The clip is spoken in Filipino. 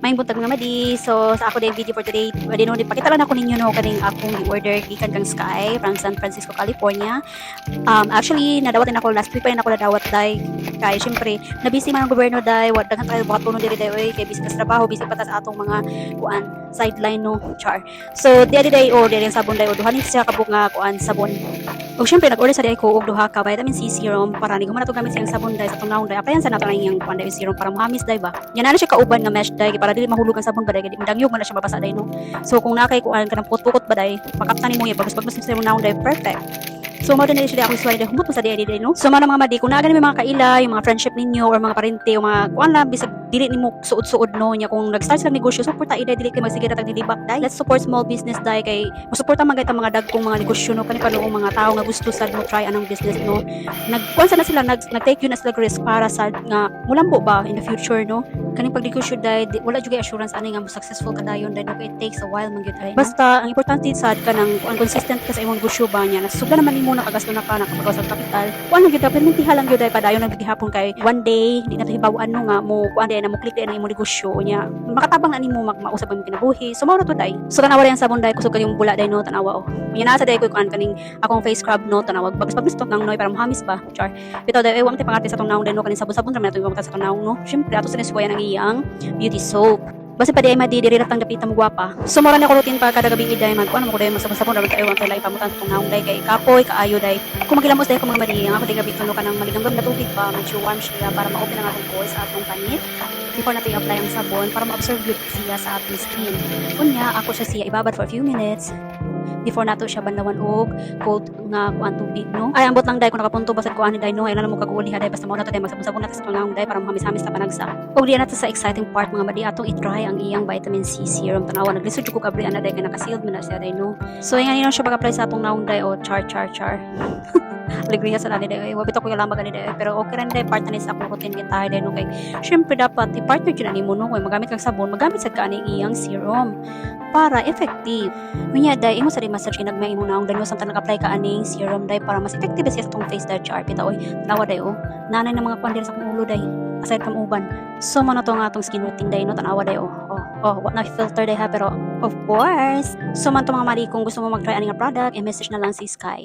Maayong buntag mga madi. So sa ako din video for today, pwede no pakita lang ako ninyo no kaning akong i-order gikan kang Sky from San Francisco, California. Actually nadawat din ako last week pa rin ako nadawat dai kay syempre na busy man ang gobyerno dai wag daghan tayo buhat puno diri dai oy kay busy sa trabaho, busy pa ta sa atong mga kuan sideline no char. So di day order yung sabon dai o duhanin siya kabuk nga kuan sabon. Og syempre nag-order sa di ko og duha ka vitamin C serum para ni gumato gamit siyang sabon dai sa tunawon dai. Apayan sa nato yung kuan dai serum para mahamis dai ba. Yan na siya kauban nga mesh dai para dili mahulog ang sabon ba dai kay madangyog man na siya mabasa dai no. So kung nakay kuan kanang pukot-pukot ba dai pakaptan nimo ya bagus-bagus sa tunawon dai perfect. So mo din siya ako suway dai humot sa dai no. So mga madi kung naa gani mga kaila, yung mga friendship ninyo or mga parente o mga kuan lang bisag dili nimo suod-suod no nya kung nag-start sila negosyo suporta ida dili kay magsigara tag dilibak dai. Let's support small business dai kay musuporta man gayta mga dagkong mga negosyo no kani panuong mga tao nga gusto sad mo try anong business no. Nagkuan na sila nag-take yun na sila risk para sa nga mulambo ba in the future no. Kaning pagnegosyo dai wala jud assurance ani nga mo successful kadayon dai no kay it takes a while man gyud no? Basta ang importante sad ka nang consistent ka sa imong negosyo ba nya nasugda naman nimo nakagasto na ka nakapagawa sa kapital kuan gyud permentihan lang gyud dai padayon nagdigihapon kay one day di na hibaw-an no nga mo kuan dai na mo click dai na imong negosyo nya makatabang na nimo mausab ang kinabuhi so mao na to dai so tanawa dai ang sabon dai kusog kayong bula dai no tanawa nya na sa dai ko kuan kaning akong face scrub no tanawa bagus-bagus to nang noy para mahamis ba char bitaw dai wa man pangarte sa tong naong dai no kaning sabon-sabon ra man nato yung sa tong naong no syempre ato sa neswayan ang iyang beauty soap. Basta pa di ay madidiri ratang dapita mo gwapa. So mora na ko routine pa kada gabi iday man kuan mo ko day masabon-sabon ra tayo ang tayo pamutan sa tunawon day kay kapoy kaayo day. Kung magilamos day ko mga madi ang ako day gabi tulo ka nang maligamgam na tubig pa medyo warm siya para ma-open ang atong pores sa atong panit. Before natin i-apply ang sabon para ma-absorb siya sa atong skin. Kunya ako siya ibabad for a few minutes before nato siya bandawan og cold nga kuan tubig no ay ambot lang dai ko nakapunto basad ko ani dai no ay na mo kaguli haday basta mo na to dai magsabon-sabon nato sa tunawon dai para mahamis-hamis ta panagsa og diyan nato sa exciting part mga madi atong i-try ang iyang vitamin C serum tanawa naglisod ko kabri ana dai kay naka-sealed man na siya dai no so ay nga siya pag-apply sa atong naong dai o char alegria sa lani dai wabito ko yung lamba gani dai pero okay rin dai part na ni sa akong routine kita dai no kay syempre dapat i-partner jud nimo no kay magamit kang sabon magamit sad ka ani iyang serum para effective. Unya dai imo sa massage kinagmay imo naong dai samtang nag-apply ka aning serum dai para mas effective siya sa tong face dai char pita oy lawa dai oh nanay na mga kwan sa akong ulo dai aside from uban so man to nga atong skin routine dai no tanawa dai what na filter dai ha pero of course so man to mga mali kung gusto mo mag-try ani nga product i-message na lang si Sky.